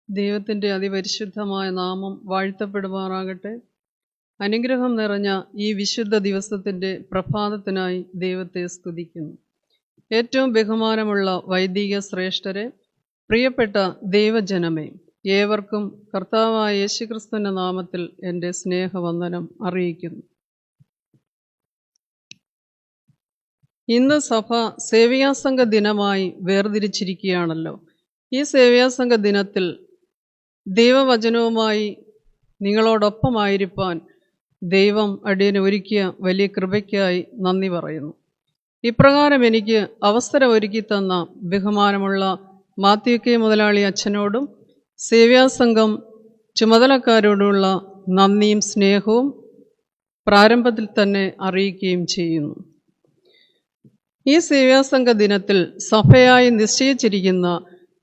ദൈവത്തിൻ്റെ അതിപരിശുദ്ധമായ നാമം വാഴ്ത്തപ്പെടുമാറാകട്ടെ. അനുഗ്രഹം നിറഞ്ഞ ഈ വിശുദ്ധ ദിവസത്തിൻ്റെ പ്രഭാതത്തിനായി ദൈവത്തെ സ്തുതിക്കുന്നു. ഏറ്റവും ബഹുമാനമുള്ള വൈദിക ശ്രേഷ്ഠരെ, പ്രിയപ്പെട്ട ദൈവജനമേ, ഏവർക്കും കർത്താവായ യേശുക്രിസ്തുവിൻ്റെ നാമത്തിൽ എൻ്റെ സ്നേഹവന്ദനം അറിയിക്കുന്നു. ഇന്ന് സഭ സേവ്യാസംഘ ദിനമായി വേർതിരിച്ചിരിക്കുകയാണല്ലോ. ഈ സേവ്യാസംഘ ദിനത്തിൽ ദൈവവചനവുമായി നിങ്ങളോടൊപ്പമായിരിക്കാൻ ദൈവം അടിയന് ഒരുക്കിയ വലിയ കൃപയ്ക്കായി നന്ദി പറയുന്നു. ഇപ്രകാരം എനിക്ക് അവസരം ഒരുക്കി തന്ന ബഹുമാനമുള്ള മാത്യു കെ മുതലാളി അച്ഛനോടും സേവ്യാസംഘം ചുമതലക്കാരോടുമുള്ള നന്ദിയും സ്നേഹവും പ്രാരംഭത്തിൽ തന്നെ അറിയിക്കുകയും ചെയ്യുന്നു. ഈ സേവ്യാസംഘ ദിനത്തിൽ സഭയായി നിശ്ചയിച്ചിരിക്കുന്ന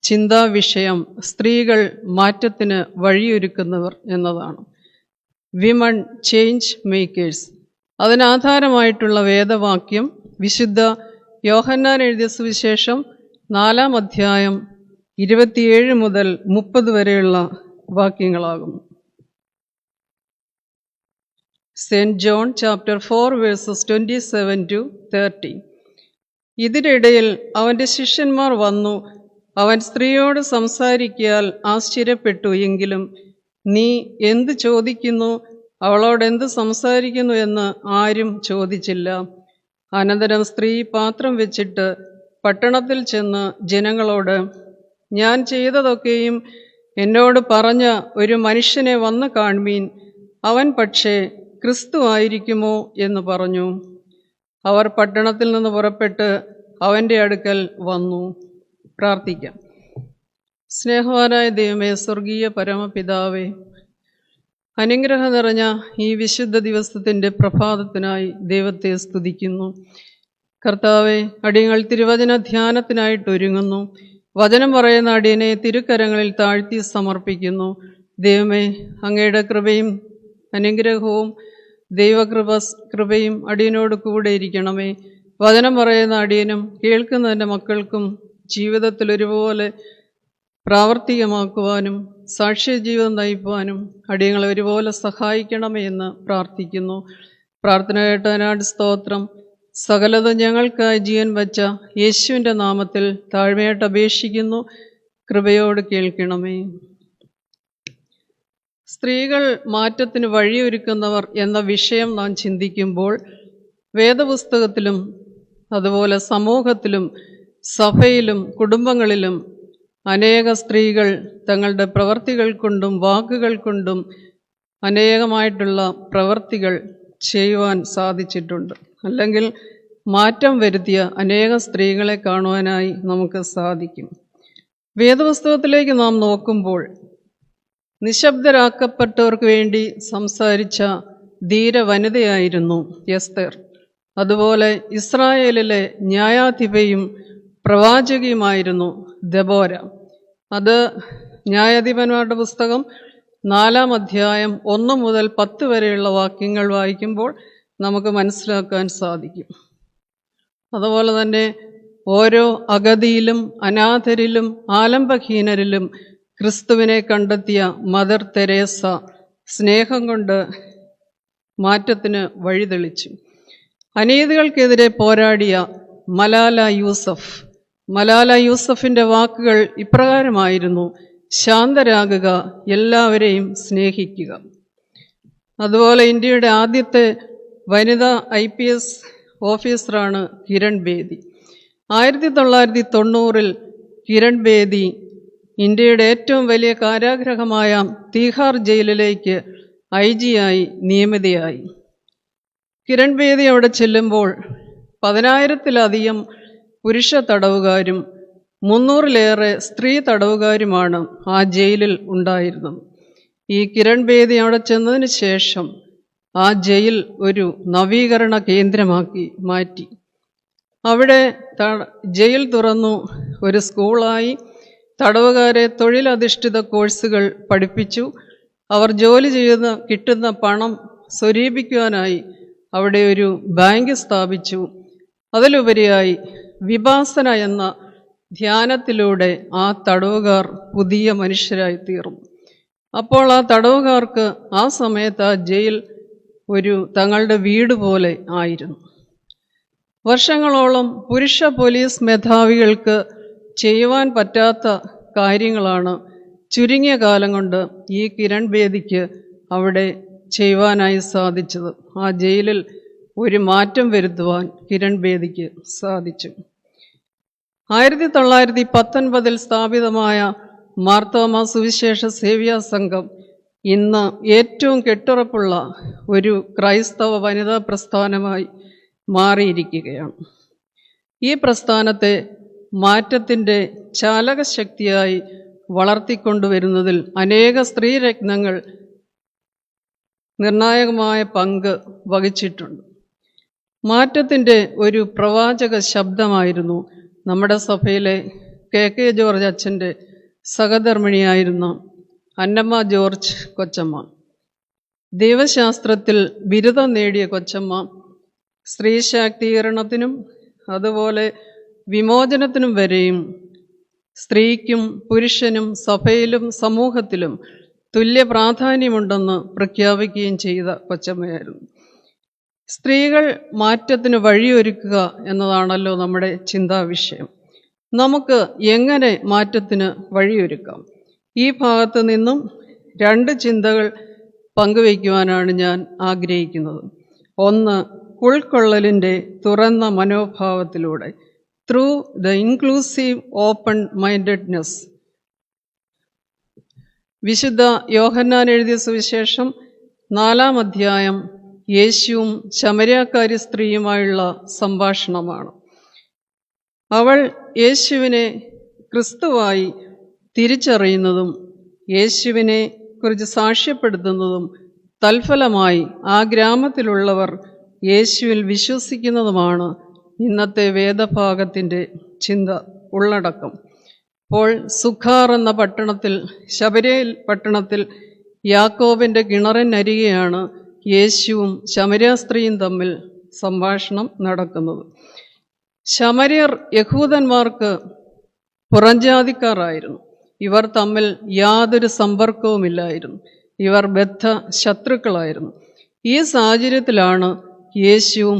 ചിന്താവിഷയം സ്ത്രീകൾ മാറ്റത്തിന് വഴിയൊരുക്കുന്നവർ എന്നതാണ്. Women change makers. അതിനാധാരമായിട്ടുള്ള വേദവാക്യം വിശുദ്ധ യോഹന്നാൻ എഴുതിയ സുവിശേഷം 4-ാം അധ്യായം 27 മുതൽ 30 വരെയുള്ള വാക്യങ്ങളാകുന്നു. Saint John chapter 4 verses 27-30. ഇതിനിടയിൽ അവൻ്റെ ശിഷ്യന്മാർ വന്നു. അവൻ സ്ത്രീയോട് സംസാരിക്കാൻ ആശ്ചര്യപ്പെട്ടു. എങ്കിലും നീ എന്ത് ചോദിക്കുന്നു, അവളോട് എന്ത് സംസാരിക്കുന്നു എന്ന് ആരും ചോദിച്ചില്ല. അനന്തരം സ്ത്രീ പാത്രം വെച്ചിട്ട് പട്ടണത്തിൽ ചെന്ന് ജനങ്ങളോട്, ഞാൻ ചെയ്തതൊക്കെയും എന്നോട് പറഞ്ഞ ഒരു മനുഷ്യനെ വന്ന് കാൺമീൻ, അവൻ പക്ഷേ ക്രിസ്തു ആയിരിക്കുമോ എന്ന് പറഞ്ഞു. അവർ പട്ടണത്തിൽ നിന്ന് പുറപ്പെട്ട് അവൻ്റെ അടുക്കൽ വന്നു. പ്രാർത്ഥിക്കാം. സ്നേഹവാനായ ദൈവമേ, സ്വർഗീയ പരമപിതാവേ, അനുഗ്രഹം നിറഞ്ഞ ഈ വിശുദ്ധ ദിവസത്തിൻ്റെ പ്രഭാതത്തിനായി ദൈവത്തെ സ്തുതിക്കുന്നു. കർത്താവെ, അടിയങ്ങൾ തിരുവചന ധ്യാനത്തിനായിട്ടൊരുങ്ങുന്നു. വചനം പറയുന്ന അടിയനെ തിരുക്കരങ്ങളിൽ താഴ്ത്തി സമർപ്പിക്കുന്നു. ദൈവമേ, അങ്ങയുടെ കൃപയും അനുഗ്രഹവും ദൈവകൃപയും അടിയനോട് കൂടെ ഇരിക്കണമേ. വചനം പറയുന്ന അടിയനും കേൾക്കുന്നതിൻ്റെ മക്കൾക്കും ജീവിതത്തിൽ ഒരുപോലെ പ്രാവർത്തികമാക്കുവാനും സാക്ഷ്യ ജീവിതം നയിക്കുവാനും അടിയങ്ങളെ ഒരുപോലെ സഹായിക്കണമേ എന്ന് പ്രാർത്ഥിക്കുന്നു. പ്രാർത്ഥന കേട്ടതിനാട് സ്തോത്രം. സകലതും ഞങ്ങൾക്കായി ജീവൻ വച്ച യേശുവിൻ്റെ നാമത്തിൽ താഴ്മയായിട്ട് അപേക്ഷിക്കുന്നു. കൃപയോട് കേൾക്കണമേ. സ്ത്രീകൾ മാറ്റത്തിന് വഴിയൊരുക്കുന്നവർ എന്ന വിഷയം നാം ചിന്തിക്കുമ്പോൾ വേദപുസ്തകത്തിലും അതുപോലെ സമൂഹത്തിലും സഭയിലും കുടുംബങ്ങളിലും അനേക സ്ത്രീകൾ തങ്ങളുടെ പ്രവർത്തികൾ കൊണ്ടും വാക്കുകൾ കൊണ്ടും അനേകമായിട്ടുള്ള പ്രവർത്തികൾ ചെയ്യുവാൻ സാധിച്ചിട്ടുണ്ട്. അല്ലെങ്കിൽ മാറ്റം വരുത്തിയ അനേക സ്ത്രീകളെ കാണുവാനായി നമുക്ക് സാധിക്കും. വേദപുസ്തകത്തിലേക്ക് നാം നോക്കുമ്പോൾ നിശബ്ദരാക്കപ്പെട്ടവർക്ക് വേണ്ടി സംസാരിച്ച ധീര വനിതയായിരുന്നു എസ്തേർ. അതുപോലെ ഇസ്രായേലിലെ ന്യായാധിപയും പ്രവാചകിയുമായിരുന്നു ദെബോര. അത് ന്യായാധിപന്മാരുടെ പുസ്തകം 4-ാം അധ്യായം 1 മുതൽ 10 വരെയുള്ള വാക്യങ്ങൾ വായിക്കുമ്പോൾ നമുക്ക് മനസ്സിലാക്കാൻ സാധിക്കും. അതുപോലെ തന്നെ ഓരോ അഗതിയിലും അനാഥരിലും ആലംബഹീനരിലും ക്രിസ്തുവിനെ കണ്ടെത്തിയ മദർ തെരേസ സ്നേഹം കൊണ്ട് മാറ്റത്തിന് വഴിതെളിച്ചു. അനീതികൾക്കെതിരെ പോരാടിയ മലാല യൂസഫിൻ്റെ വാക്കുകൾ ഇപ്രകാരമായിരുന്നു: ശാന്തരാകുക, എല്ലാവരെയും സ്നേഹിക്കുക. അതുപോലെ ഇന്ത്യയുടെ ആദ്യത്തെ വനിതാ IPS ഓഫീസറാണ് കിരൺ ബേദി. 1990 കിരൺ ബേദി ഇന്ത്യയുടെ ഏറ്റവും വലിയ കാരാഗൃഹമായ തീഹാർ ജയിലിലേക്ക് IG ആയി നിയമിതയായി. കിരൺ ബേദി അവിടെ ചെല്ലുമ്പോൾ 10,000-ത്തിലധികം പുരുഷ തടവുകാരും 300-ലേറെ സ്ത്രീ തടവുകാരുമാണ് ആ ജയിലിൽ ഉണ്ടായിരുന്നത്. ഈ കിരൺ ബേദി അവിടെ ചെന്നതിന് ശേഷം ആ ജയിൽ ഒരു നവീകരണ കേന്ദ്രമാക്കി മാറ്റി. അവിടെ ജയിൽ തുറന്നു, ഒരു സ്കൂളായി. തടവുകാരെ തൊഴിലധിഷ്ഠിത കോഴ്സുകൾ പഠിപ്പിച്ചു. അവർ ജോലി ചെയ്ത് കിട്ടുന്ന പണം സ്വരൂപിക്കുവാനായി അവിടെ ഒരു ബാങ്ക് സ്ഥാപിച്ചു. അതിലുപരിയായി വിപാസന എന്ന ധ്യാനത്തിലൂടെ ആ തടവുകാർ പുതിയ മനുഷ്യരായി തീർന്നു. അപ്പോൾ ആ തടവുകാർക്ക് ആ സമയത്ത് ആ ജയിൽ തങ്ങളുടെ വീട് പോലെ ആയിരുന്നു. വർഷങ്ങളോളം പുരുഷ പോലീസ് മേധാവികൾക്ക് ചെയ്യുവാൻ പറ്റാത്ത കാര്യങ്ങളാണ് ചുരുങ്ങിയ കാലം കൊണ്ട് ഈ കിരൺ ബേദിക്ക് അവിടെ ചെയ്യുവാനായി സാധിച്ചത്. ആ ജയിലിൽ ഒരു മാറ്റം വരുത്തുവാൻ കിരൺ ബേദിക്ക് സാധിച്ചു. 1919 സ്ഥാപിതമായ മാർത്തോമാ സുവിശേഷ സേവ്യ സംഘം ഇന്ന് ഏറ്റവും കെട്ടുറപ്പുള്ള ഒരു ക്രൈസ്തവ വനിതാ പ്രസ്ഥാനമായി മാറിയിരിക്കുകയാണ്. ഈ പ്രസ്ഥാനത്തെ മാറ്റത്തിൻ്റെ ചാലകശക്തിയായി വളർത്തിക്കൊണ്ടുവരുന്നതിൽ അനേക സ്ത്രീരത്നങ്ങൾ നിർണായകമായ പങ്ക് വഹിച്ചിട്ടുണ്ട്. മാറ്റത്തിൻ്റെ ഒരു പ്രവാചക ശബ്ദമായിരുന്നു നമ്മുടെ സഭയിലെ KK ജോർജ് അച്ഛൻ്റെ സഹധർമ്മിണിയായിരുന്ന അന്നമ്മ ജോർജ് കൊച്ചമ്മ. ദൈവശാസ്ത്രത്തിൽ ബിരുദം നേടിയ കൊച്ചമ്മ സ്ത്രീ ശാക്തീകരണത്തിനും അതുപോലെ വിമോചനത്തിനും വരെയും സ്ത്രീക്കും പുരുഷനും സഭയിലും സമൂഹത്തിലും തുല്യ പ്രാധാന്യമുണ്ടെന്ന് പ്രഖ്യാപിക്കുകയും ചെയ്ത കൊച്ചമ്മയായിരുന്നു. സ്ത്രീകൾ മാറ്റത്തിന് വഴിയൊരുക്കുക എന്നതാണല്ലോ നമ്മുടെ ചിന്താവിഷയം. നമുക്ക് എങ്ങനെ മാറ്റത്തിന് വഴിയൊരുക്കാം? ഈ ഭാഗത്ത് നിന്നും 2 ചിന്തകൾ പങ്കുവയ്ക്കുവാനാണ് ഞാൻ ആഗ്രഹിക്കുന്നത്. ഒന്ന്, ഉൾക്കൊള്ളലിൻ്റെ തുറന്ന മനോഭാവത്തിലൂടെ, through the inclusive open mindedness. വിശുദ്ധ യോഹന്നാൻ എഴുതിയ സുവിശേഷം 4-ാം അധ്യായം യേശുവും ശമര്യാക്കാരി സ്ത്രീയുമായുള്ള സംഭാഷണമാണ്. അവൾ യേശുവിനെ ക്രിസ്തുവായി തിരിച്ചറിയുന്നതും യേശുവിനെ കുറിച്ച് സാക്ഷ്യപ്പെടുത്തുന്നതും തൽഫലമായി ആ ഗ്രാമത്തിലുള്ളവർ യേശുവിൽ വിശ്വസിക്കുന്നതുമാണ് ഇന്നത്തെ വേദഭാഗത്തിൻ്റെ ചിന്ത ഉള്ളടക്കം. അപ്പോൾ സുഖാർ എന്ന പട്ടണത്തിൽ, ശമര്യയിൽ പട്ടണത്തിൽ യാക്കോബിൻ്റെ കിണറിനരികെയാണ് യേശുവും ശമര്യാസ്ത്രീയും തമ്മിൽ സംഭാഷണം നടക്കുന്നത്. ശമര്യർ യഹൂദന്മാർക്ക് പുറംജാതിക്കാരായിരുന്നു. ഇവർ തമ്മിൽ യാതൊരു സമ്പർക്കവുമില്ലായിരുന്നു. ഇവർ ബദ്ധ ശത്രുക്കളായിരുന്നു. ഈ സാഹചര്യത്തിലാണ് യേശുവും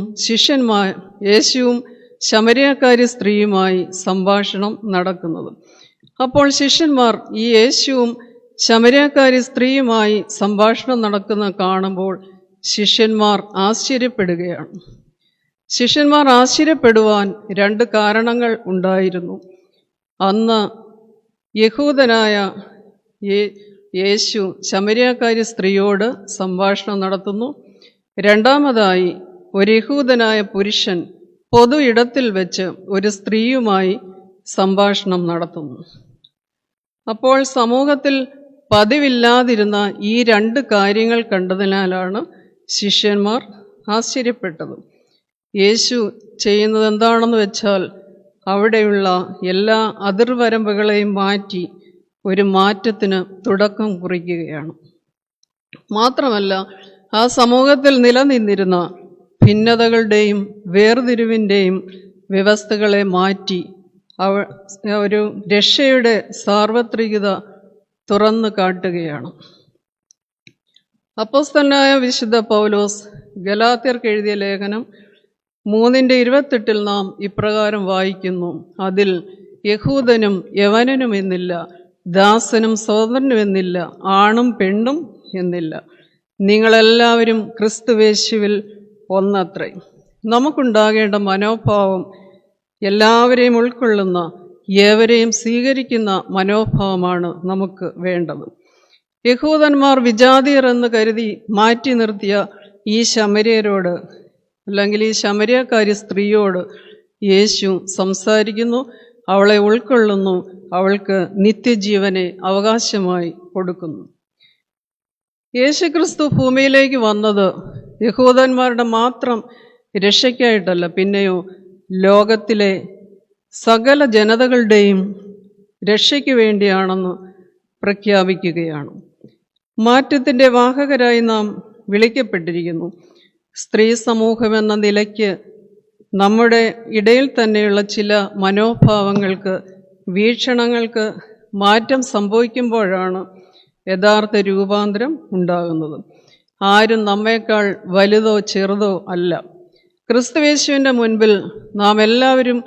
ശമര്യാക്കാരി സ്ത്രീയുമായി സംഭാഷണം നടക്കുന്നത്. അപ്പോൾ ശിഷ്യന്മാർ ഈ യേശുവും ശമര്യാക്കാരി സ്ത്രീയുമായി സംഭാഷണം നടക്കുന്നത് കാണുമ്പോൾ ശിഷ്യന്മാർ ആശ്ചര്യപ്പെടുകയാണ്. ശിഷ്യന്മാർ ആശ്ചര്യപ്പെടുവാൻ 2 കാരണങ്ങൾ ഉണ്ടായിരുന്നു. അന്ന് യഹൂദനായ യേശു ശമര്യാക്കാരി സ്ത്രീയോട് സംഭാഷണം നടത്തുന്നു. രണ്ടാമതായി, ഒരു യഹൂദനായ പുരുഷൻ പൊതു ഇടത്തിൽ വെച്ച് ഒരു സ്ത്രീയുമായി സംഭാഷണം നടത്തുന്നു. അപ്പോൾ സമൂഹത്തിൽ പതിവില്ലാതിരുന്ന ഈ 2 കാര്യങ്ങൾ കണ്ടതിനാലാണ് ശിഷ്യന്മാർ ആശ്ചര്യപ്പെട്ടത്. യേശു ചെയ്യുന്നത് എന്താണെന്ന് വെച്ചാൽ അവിടെയുള്ള എല്ലാ അതിർവരമ്പുകളെയും മാറ്റി ഒരു മാറ്റത്തിന് തുടക്കം കുറിക്കുകയാണ്. മാത്രമല്ല, ആ സമൂഹത്തിൽ നിലനിന്നിരുന്ന ഭിന്നതകളുടെയും വേർതിരിവിൻ്റെയും വ്യവസ്ഥകളെ മാറ്റി ഒരു രക്ഷയുടെ സാർവത്രികത തുറന്നു കാട്ടുകയാണ്. അപ്പോസ്തലനായ വിശുദ്ധ പൗലോസ് ഗലാത്യർക്ക് എഴുതിയ ലേഖനം 3:28 നാം ഇപ്രകാരം വായിക്കുന്നു: അതിൽ യഹൂദനും യവനനും എന്നില്ല, ദാസനും സ്വതന്ത്രനും എന്നില്ല, ആണും പെണ്ണും എന്നില്ല, നിങ്ങളെല്ലാവരും ക്രിസ്തുവേശുവിൽ ഒന്നത്രേ. നമുക്കുണ്ടാകേണ്ട മനോഭാവം എല്ലാവരെയും ഉൾക്കൊള്ളുന്ന, ഏവരെയും സ്വീകരിക്കുന്ന മനോഭാവമാണ് നമുക്ക് വേണ്ടത്. യഹൂദന്മാർ വിജാതിയർ എന്ന് കരുതി മാറ്റി നിർത്തിയ ഈ ശമര്യരോട്, അല്ലെങ്കിൽ ഈ ശമര്യാക്കാരി സ്ത്രീയോട് യേശു സംസാരിക്കുന്നു, അവളെ ഉൾക്കൊള്ളുന്നു, അവൾക്ക് നിത്യജീവനെ അവകാശമായി കൊടുക്കുന്നു. യേശുക്രിസ്തു ഭൂമിയിലേക്ക് വന്നത് യഹൂദന്മാരുടെ മാത്രം രക്ഷയ്ക്കായിട്ടല്ല, പിന്നെയോ ലോകത്തിലെ സകല ജനതകളുടെയും രക്ഷയ്ക്ക് വേണ്ടിയാണെന്ന് പ്രഖ്യാപിക്കുകയാണ്. മാറ്റത്തിൻ്റെ വാഹകരായി നാം വിളിക്കപ്പെട്ടിരിക്കുന്നു. സ്ത്രീ സമൂഹം എന്ന നിലയ്ക്ക് നമ്മുടെ ഇടയിൽ തന്നെയുള്ള ചില മനോഭാവങ്ങൾക്ക് വീക്ഷണങ്ങൾക്ക് മാറ്റം സംഭവിക്കുമ്പോഴാണ് യഥാർത്ഥ രൂപാന്തരം ഉണ്ടാകുന്നത്. ആരും നമ്മേക്കാൾ വലുതോ ചെറുതോ അല്ല. ക്രിസ്തുയേശുവിൻ്റെ മുൻപിൽ നാം എല്ലാവരും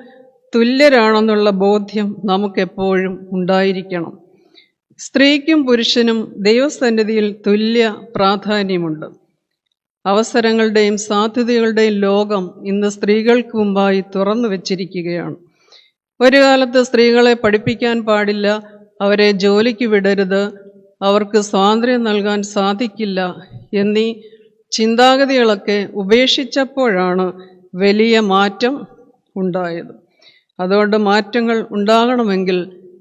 തുല്യരാണെന്നുള്ള ബോധ്യം നമുക്കെപ്പോഴും ഉണ്ടായിരിക്കണം. സ്ത്രീക്കും പുരുഷനും ദൈവസന്നിധിയിൽ തുല്യ പ്രാധാന്യമുണ്ട്. അവസരങ്ങളുടെയും സാധ്യതകളുടെയും ലോകം ഇന്ന് സ്ത്രീകൾക്ക് മുമ്പായി തുറന്നു വച്ചിരിക്കുകയാണ്. ഒരു കാലത്ത് സ്ത്രീകളെ പഠിപ്പിക്കാൻ പാടില്ല, അവരെ ജോലിക്ക് വിടരുത്, അവർക്ക് സ്വാതന്ത്ര്യം നൽകാൻ സാധിക്കില്ല എന്നീ ചിന്താഗതികളൊക്കെ ഉപേക്ഷിച്ചപ്പോഴാണ് വലിയ മാറ്റം ഉണ്ടായത്. അതുകൊണ്ട് മാറ്റങ്ങൾ ഉണ്ടാകണമെങ്കിൽ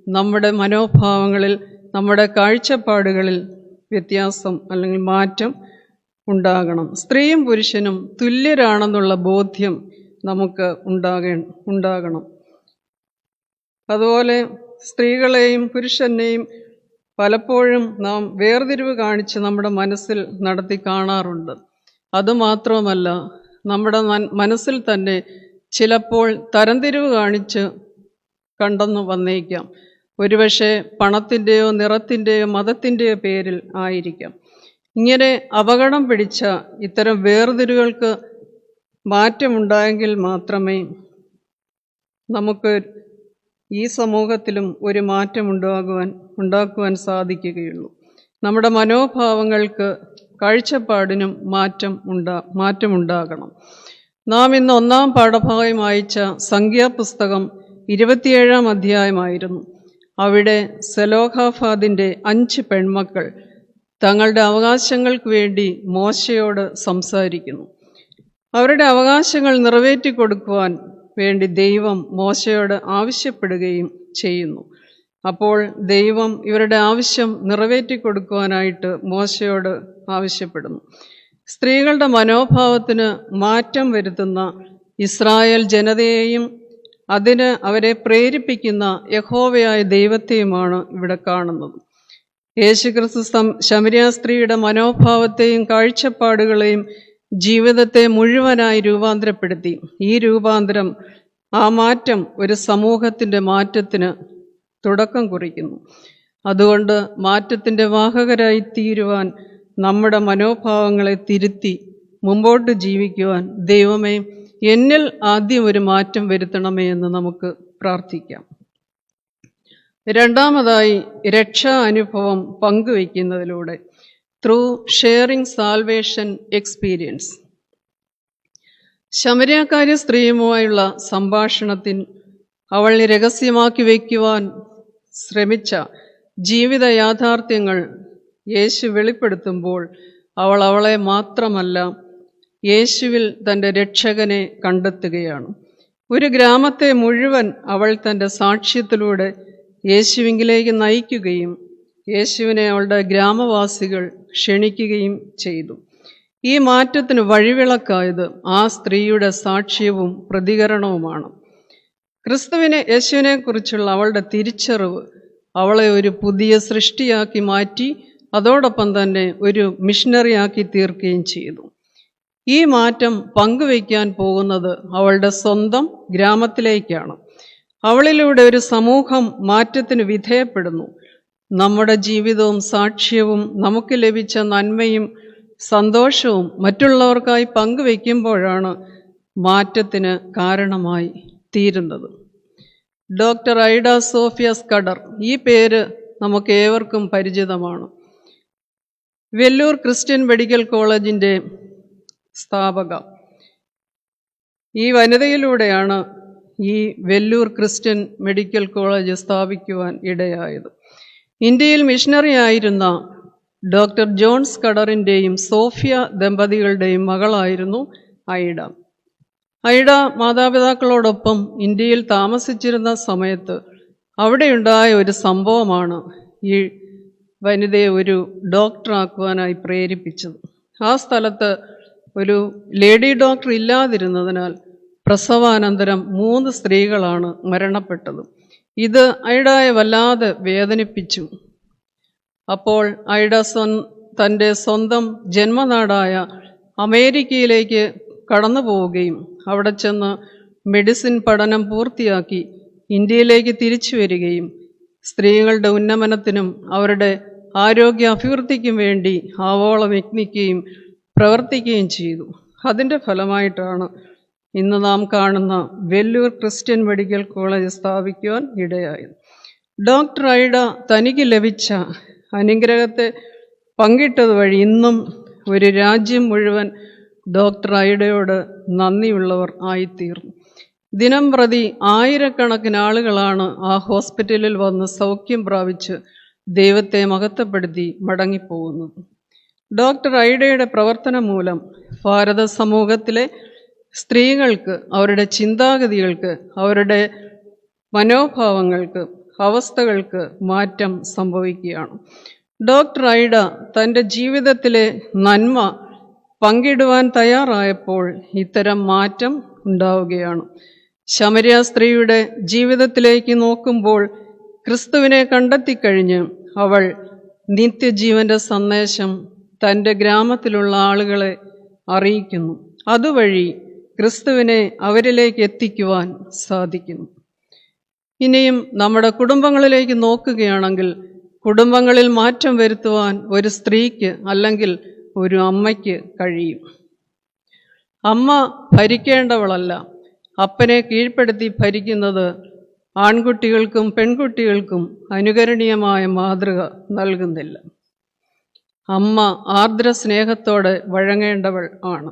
നമ്മുടെ മനോഭാവങ്ങളിൽ, നമ്മുടെ കാഴ്ചപ്പാടുകളിൽ വ്യത്യാസം അല്ലെങ്കിൽ മാറ്റം ഉണ്ടാകണം. സ്ത്രീയും പുരുഷനും തുല്യരാണെന്നുള്ള ബോധ്യം നമുക്ക് ഉണ്ടാകണം. അതുപോലെ സ്ത്രീകളെയും പുരുഷനെയും പലപ്പോഴും നാം വേർതിരിവ് കാണിച്ച് നമ്മുടെ മനസ്സിൽ നടത്തി കാണാറുണ്ട്. അതുമാത്രമല്ല, നമ്മുടെ മനസ്സിൽ തന്നെ ചിലപ്പോൾ തരംതിരിവ് കാണിച്ച് കണ്ടെന്ന് വന്നേക്കാം. ഒരുപക്ഷെ പണത്തിൻ്റെയോ നിറത്തിൻ്റെയോ മതത്തിൻ്റെയോ പേരിൽ ആയിരിക്കാം. ഇങ്ങനെ അപകടം പിടിച്ച ഇത്തരം വേർതിരിവുകൾക്ക് മാറ്റമുണ്ടായെങ്കിൽ മാത്രമേ നമുക്ക് ഈ സമൂഹത്തിലും ഒരു മാറ്റം ഉണ്ടാക്കുവാൻ സാധിക്കുകയുള്ളൂ. നമ്മുടെ മനോഭാവങ്ങൾക്ക്, കാഴ്ചപ്പാടിനും മാറ്റമുണ്ടാകണം. നാം ഇന്ന് 1-ാം പാഠഭാഗം വായിച്ച സംഖ്യാപുസ്തകം 27-ാം അധ്യായമായിരുന്നു. അവിടെ സെലോഹാഫാദിൻ്റെ 5 പെൺമക്കൾ തങ്ങളുടെ അവകാശങ്ങൾക്ക് വേണ്ടി മോശയോട് സംസാരിക്കുന്നു. അവരുടെ അവകാശങ്ങൾ നിറവേറ്റിക്കൊടുക്കുവാൻ വേണ്ടി ദൈവം മോശയോട് ആവശ്യപ്പെടുകയും ചെയ്യുന്നു. അപ്പോൾ ദൈവം ഇവരുടെ ആവശ്യം നിറവേറ്റിക്കൊടുക്കുവാനായിട്ട് മോശയോട് ആവശ്യപ്പെടുന്നു. സ്ത്രീകളുടെ മനോഭാവത്തിന് മാറ്റം വരുത്തുന്ന ഇസ്രായേൽ ജനതയെയും അതിന് അവരെ പ്രേരിപ്പിക്കുന്ന യഹോവയായ ദൈവത്തെയുമാണ് ഇവിടെ കാണുന്നത്. യേശുക്രിസ്തു ശമരിയ സ്ത്രീയുടെ മനോഭാവത്തെയും കാഴ്ചപ്പാടുകളെയും ജീവിതത്തെ മുഴുവനായി രൂപാന്തരപ്പെടുത്തി. ഈ രൂപാന്തരം, ആ മാറ്റം ഒരു സമൂഹത്തിൻ്റെ മാറ്റത്തിന് തുടക്കം കുറിക്കുന്നു. അതുകൊണ്ട് മാറ്റത്തിൻ്റെ വാഹകരായി തീരുവാൻ, നമ്മുടെ മനോഭാവങ്ങളെ തിരുത്തി മുമ്പോട്ട് ജീവിക്കുവാൻ ദൈവമേ, എന്നിൽ ആദ്യം ഒരു മാറ്റം വരുത്തണമേ എന്ന് നമുക്ക് പ്രാർത്ഥിക്കാം. രണ്ടാമതായി, രക്ഷാ അനുഭവം പങ്കുവയ്ക്കുന്നതിലൂടെ, ത്രൂ ഷെയറിംഗ് സാൽവേഷൻ എക്സ്പീരിയൻസ്. ശമരിയക്കാരി സ്ത്രീയുമായുള്ള സംഭാഷണത്തിൽ അവൾ രഹസ്യമാക്കി വയ്ക്കുവാൻ ശ്രമിച്ച ജീവിത യാഥാർത്ഥ്യങ്ങൾ യേശു വെളിപ്പെടുത്തുമ്പോൾ അവളെ മാത്രമല്ല, യേശുവിൽ തൻ്റെ രക്ഷകനെ കണ്ടെത്തുകയാണ്. ഒരു ഗ്രാമത്തെ മുഴുവൻ അവൾ തൻ്റെ സാക്ഷ്യത്തിലൂടെ യേശുവിലേക്ക് നയിക്കുകയും യേശുവിനെ അവളുടെ ഗ്രാമവാസികൾ ക്ഷണിക്കുകയും ചെയ്തു. ഈ മാറ്റത്തിന് വഴിവിളക്കായത് ആ സ്ത്രീയുടെ സാക്ഷ്യവും പ്രതികരണവുമാണ്. യേശുവിനെ കുറിച്ചുള്ള അവളുടെ തിരിച്ചറിവ് അവളെ ഒരു പുതിയ സൃഷ്ടിയാക്കി മാറ്റി, അതോടൊപ്പം തന്നെ ഒരു മിഷണറിയാക്കി തീർക്കുകയും ചെയ്തു. ഈ മാറ്റം പങ്കുവയ്ക്കാൻ പോകുന്നത് അവളുടെ സ്വന്തം ഗ്രാമത്തിലേക്കാണ്. അവളിലൂടെ ഒരു സമൂഹം മാറ്റത്തിന് വിധേയപ്പെടുന്നു. നമ്മുടെ ജീവിതവും സാക്ഷ്യവും നമുക്ക് ലഭിച്ച നന്മയും സന്തോഷവും മറ്റുള്ളവർക്കായി പങ്കുവയ്ക്കുമ്പോഴാണ് മാറ്റത്തിന് കാരണമായി തീരുന്നത്. ഡോക്ടർ ഐഡ സോഫിയ സ്കഡർ, ഈ പേര് നമുക്ക് ഏവർക്കും പരിചിതമാണ്. വെല്ലൂർ ക്രിസ്ത്യൻ മെഡിക്കൽ കോളേജിൻ്റെ സ്ഥാപക. ഈ വനിതയിലൂടെയാണ് ഈ വെല്ലൂർ ക്രിസ്ത്യൻ മെഡിക്കൽ കോളേജ് സ്ഥാപിക്കുവാൻ ഇടയായത്. ഇന്ത്യയിൽ മിഷണറി ആയിരുന്ന ഡോക്ടർ ജോൺ സ്കഡറിൻ്റെയും സോഫിയ ദമ്പതികളുടെയും മകളായിരുന്നു ഐഡ. ഐഡ മാതാപിതാക്കളോടൊപ്പം ഇന്ത്യയിൽ താമസിച്ചിരുന്ന സമയത്ത് അവിടെയുണ്ടായ ഒരു സംഭവമാണ് ഈ വനിതയെ ഒരു ഡോക്ടറാക്കുവാനായി പ്രേരിപ്പിച്ചത്. ആ സ്ഥലത്ത് ഒരു ലേഡി ഡോക്ടർ ഇല്ലാതിരുന്നതിനാൽ പ്രസവാനന്തരം 3 സ്ത്രീകളാണ് മരണപ്പെട്ടത്. ഇത് ഐഡയെ വല്ലാതെ വേദനിപ്പിച്ചു. അപ്പോൾ ഐഡ തൻ്റെ സ്വന്തം ജന്മനാടായ അമേരിക്കയിലേക്ക് കടന്നു പോവുകയും അവിടെ ചെന്ന് മെഡിസിൻ പഠനം പൂർത്തിയാക്കി ഇന്ത്യയിലേക്ക് തിരിച്ചു വരികയും സ്ത്രീകളുടെ ഉന്നമനത്തിനും അവരുടെ ആരോഗ്യ അഭിവൃദ്ധിക്കും വേണ്ടി ആവോളം യത്നിക്കുകയും പ്രവർത്തിക്കുകയും ചെയ്തു. അതിൻ്റെ ഫലമായിട്ടാണ് ഇന്ന് നാം കാണുന്ന വെല്ലൂർ ക്രിസ്ത്യൻ മെഡിക്കൽ കോളേജ് സ്ഥാപിക്കുവാൻ ഇടയായത്. ഡോക്ടർ ഐഡ തനിക്ക് ലഭിച്ച അനുഗ്രഹത്തെ പങ്കിട്ടത് വഴി ഇന്നും ഒരു രാജ്യം മുഴുവൻ ഡോക്ടർ ഐഡയോട് നന്ദിയുള്ളവർ ആയിത്തീർന്നു. ദിനം പ്രതി ആയിരക്കണക്കിന് ആളുകളാണ് ആ ഹോസ്പിറ്റലിൽ വന്ന് സൗഖ്യം പ്രാപിച്ച് ദൈവത്തെ മഹത്വപ്പെടുത്തി മടങ്ങിപ്പോകുന്നത്. ഡോക്ടർ ഐഡയുടെ പ്രവർത്തനം മൂലം ഭാരത സമൂഹത്തിലെ സ്ത്രീകൾക്ക് അവരുടെ ചിന്താഗതികൾക്ക്, അവരുടെ മനോഭാവങ്ങൾക്ക്, അവസ്ഥകൾക്ക് മാറ്റം സംഭവിക്കുകയാണ്. ഡോക്ടർ ഐഡ തൻ്റെ ജീവിതത്തിലെ നന്മ പങ്കിടുവാൻ തയ്യാറായപ്പോൾ ഇത്തരം മാറ്റം ഉണ്ടാവുകയാണ്. ശമരിയ സ്ത്രീയുടെ ജീവിതത്തിലേക്ക് നോക്കുമ്പോൾ ക്രിസ്തുവിനെ കണ്ടെത്തിക്കഴിഞ്ഞ് അവൾ നിത്യജീവന്റെ സന്ദേശം തൻ്റെ ഗ്രാമത്തിലുള്ള ആളുകളെ അറിയിക്കുന്നു. അതുവഴി ക്രിസ്തുവിനെ അവരിലേക്ക് എത്തിക്കുവാൻ സാധിക്കുന്നു. ഇനിയും നമ്മുടെ കുടുംബങ്ങളിലേക്ക് നോക്കുകയാണെങ്കിൽ കുടുംബങ്ങളിൽ മാറ്റം വരുത്തുവാൻ ഒരു സ്ത്രീക്ക് അല്ലെങ്കിൽ ഒരു അമ്മയ്ക്ക് കഴിയും. അമ്മ ഭരിക്കേണ്ടവളല്ല. അപ്പനെ കീഴ്പ്പെടുത്തി ഭരിക്കുന്നത് ആൺകുട്ടികൾക്കും പെൺകുട്ടികൾക്കും അനുകരണീയമായ മാതൃക നൽകുന്നില്ല. അമ്മ ആർദ്ര സ്നേഹത്തോടെ വഴങ്ങേണ്ടവൾ ആണ്.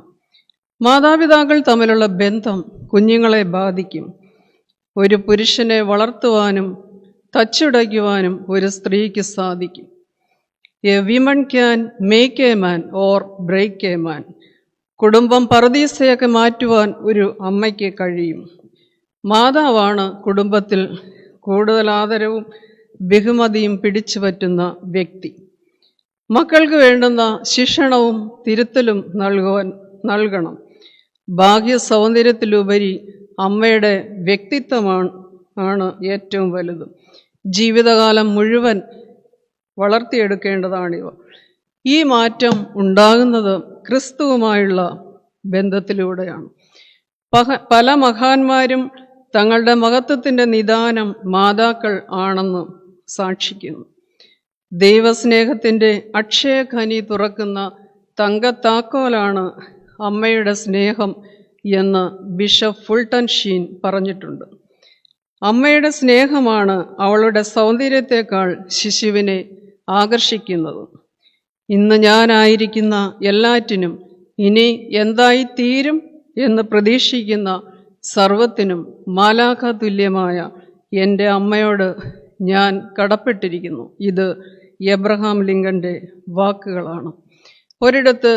മാതാപിതാക്കൾ തമ്മിലുള്ള ബന്ധം കുഞ്ഞുങ്ങളെ ബാധിക്കും. ഒരു പുരുഷനെ വളർത്തുവാനും തച്ചുടയ്ക്കുവാനും ഒരു സ്ത്രീക്ക് സാധിക്കും. A woman can make a man or break a man. കുടുംബം പറുദീസയൊക്കെ മാറ്റുവാൻ ഒരു അമ്മയ്ക്ക് കഴിയും. മാതാവാണ് കുടുംബത്തിൽ കൂടുതൽ ആദരവും ബഹുമതിയും പിടിച്ചു പറ്റുന്ന വ്യക്തി. മക്കൾക്ക് വേണ്ടുന്ന ശിക്ഷണവും തിരുത്തലും നൽകണം. ബാഹ്യ സൗന്ദര്യത്തിലുപരി അമ്മയുടെ വ്യക്തിത്വമാണ് ഏറ്റവും വലുത്. ജീവിതകാലം മുഴുവൻ വളർത്തിയെടുക്കേണ്ടതാണിവ. ഈ മാറ്റം ഉണ്ടാകുന്നത് ക്രിസ്തുവുമായുള്ള ബന്ധത്തിലൂടെയാണ്. പല മഹാന്മാരും തങ്ങളുടെ മഹത്വത്തിൻ്റെ നിദാനം മാതാക്കൾ ആണെന്ന് സാക്ഷിക്കുന്നു. ദൈവസ്നേഹത്തിൻ്റെ അക്ഷയഖനി തുറക്കുന്ന തങ്കത്താക്കോലാണ് അമ്മയുടെ സ്നേഹം എന്ന് ബിഷപ്പ് ഫുൾട്ടൻ ഷീൻ പറഞ്ഞിട്ടുണ്ട്. അമ്മയുടെ സ്നേഹമാണ് അവളുടെ സൗന്ദര്യത്തെക്കാൾ ശിശുവിനെ ആകർഷിക്കുന്നത്. ഇന്ന് ഞാനായിരിക്കുന്ന എല്ലാറ്റിനും ഇനി എന്തായിത്തീരും എന്ന് പ്രതീക്ഷിക്കുന്ന സർവത്തിനും മാലാഖ തുല്യമായ എൻ്റെ അമ്മയോട് ഞാൻ കടപ്പെട്ടിരിക്കുന്നു. ഇത് എബ്രഹാം ലിങ്കന്റെ വാക്കുകളാണ്. ഒരിടത്ത്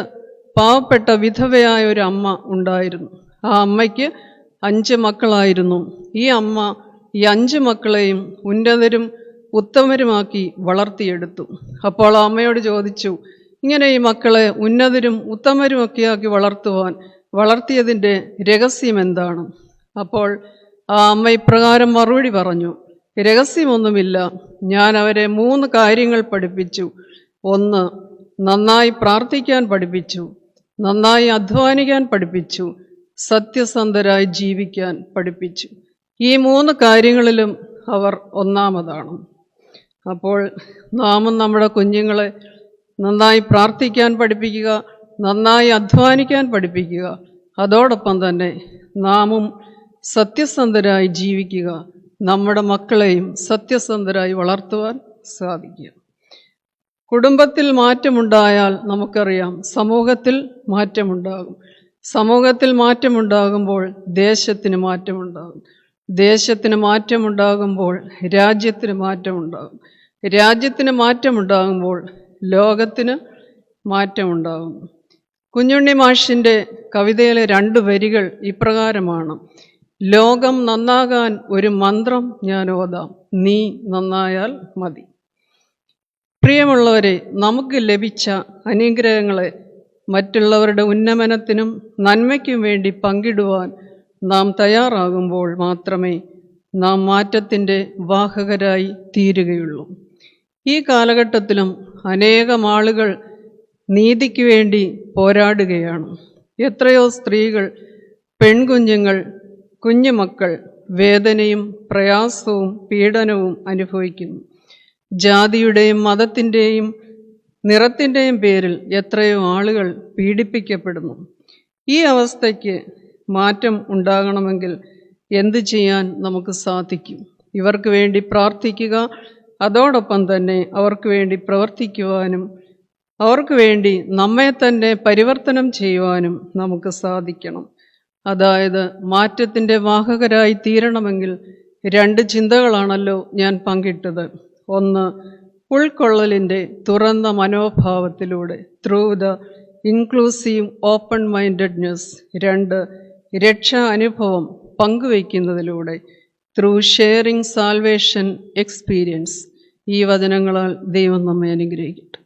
പാവപ്പെട്ട വിധവയായ ഒരു അമ്മ ഉണ്ടായിരുന്നു. ആ അമ്മയ്ക്ക് 5 മക്കളായിരുന്നു. ഈ അമ്മ ഈ 5 മക്കളെയും ഉന്നതരും ഉത്തമരുമാക്കി വളർത്തിയെടുത്തു. അപ്പോൾ ആ അമ്മയോട് ചോദിച്ചു, ഇങ്ങനെ ഈ മക്കളെ ഉന്നതരും ഉത്തമരുമൊക്കെയാക്കി വളർത്തിയതിൻ്റെ രഹസ്യം എന്താണ്? അപ്പോൾ ആ അമ്മ ഇപ്രകാരം മറുപടി പറഞ്ഞു, രഹസ്യമൊന്നുമില്ല. ഞാൻ അവരെ 3 കാര്യങ്ങൾ പഠിപ്പിച്ചു. 1, നന്നായി പ്രാർത്ഥിക്കാൻ പഠിപ്പിച്ചു. നന്നായി അധ്വാനിക്കാൻ പഠിപ്പിച്ചു. സത്യസന്ധരായി ജീവിക്കാൻ പഠിപ്പിച്ചു. ഈ 3 കാര്യങ്ങളിലും അവർ ഒന്നാമതാണ്. അപ്പോൾ നാമും നമ്മുടെ കുഞ്ഞുങ്ങളെ നന്നായി പ്രാർത്ഥിക്കാൻ പഠിപ്പിക്കുക, നന്നായി അധ്വാനിക്കാൻ പഠിപ്പിക്കുക. അതോടൊപ്പം തന്നെ നാമും സത്യസന്ധരായി ജീവിക്കുക. നമ്മുടെ മക്കളെയും സത്യസന്ധരായി വളർത്തുവാൻ സാധിക്കുക. കുടുംബത്തിൽ മാറ്റമുണ്ടായാൽ നമുക്കറിയാം സമൂഹത്തിൽ മാറ്റമുണ്ടാകും. സമൂഹത്തിൽ മാറ്റമുണ്ടാകുമ്പോൾ ദേശത്തിന് മാറ്റമുണ്ടാകും. ദേശത്തിന് മാറ്റമുണ്ടാകുമ്പോൾ രാജ്യത്തിന് മാറ്റമുണ്ടാകും. രാജ്യത്തിന് മാറ്റമുണ്ടാകുമ്പോൾ ലോകത്തിന് മാറ്റമുണ്ടാകും. കുഞ്ഞുണ്ണി മാഷിൻ്റെ കവിതയിലെ 2 വരികൾ ഇപ്രകാരമാണ്: ലോകം നന്നാകാൻ ഒരു മന്ത്രം ഞാൻ ഓതാം, നീ നന്നായാൽ മതി. പ്രിയമുള്ളവരെ, നമുക്ക് ലഭിച്ച അനുഗ്രഹങ്ങളെ മറ്റുള്ളവരുടെ ഉന്നമനത്തിനും നന്മയ്ക്കും വേണ്ടി പങ്കിടുവാൻ നാം തയ്യാറാകുമ്പോൾ മാത്രമേ നാം മാറ്റത്തിൻ്റെ വാഹകരായി തീരുകയുള്ളൂ. ഈ കാലഘട്ടത്തിലും അനേകം ആളുകൾ നീതിക്ക് വേണ്ടി പോരാടുകയാണ്. എത്രയോ സ്ത്രീകൾ, പെൺകുഞ്ഞുങ്ങൾ, കുഞ്ഞുമക്കൾ വേദനയും പ്രയാസവും പീഡനവും അനുഭവിക്കുന്നു. ജാതിയുടെയും മതത്തിൻ്റെയും നിറത്തിൻ്റെയും പേരിൽ എത്രയോ ആളുകൾ പീഡിപ്പിക്കപ്പെടുന്നു. ഈ അവസ്ഥയ്ക്ക് മാറ്റം ഉണ്ടാകണമെങ്കിൽ എന്തു ചെയ്യാൻ നമുക്ക് സാധിക്കും? ഇവർക്ക് വേണ്ടി പ്രാർത്ഥിക്കുക, അതോടൊപ്പം തന്നെ അവർക്ക് വേണ്ടി പ്രവർത്തിക്കുവാനും അവർക്ക് വേണ്ടി നമ്മെ തന്നെ പരിവർത്തനം ചെയ്യുവാനും നമുക്ക് സാധിക്കണം. അതായത് മാറ്റത്തിൻ്റെ വാഹകരായി തീരണമെങ്കിൽ 2 ചിന്തകളാണല്ലോ ഞാൻ പങ്കിട്ടത്. ഒന്ന്, ഉൾക്കൊള്ളലിൻ്റെ തുറന്ന മനോഭാവത്തിലൂടെ through the inclusive open mindedness. 2, രക്ഷാ അനുഭവം പങ്കുവയ്ക്കുന്നതിലൂടെ ത്രൂ ഷെയറിംഗ് സാൽവേഷൻ എക്സ്പീരിയൻസ്. ഈ വചനങ്ങളാൽ ദൈവം നമ്മെ അനുഗ്രഹിക്കട്ടെ.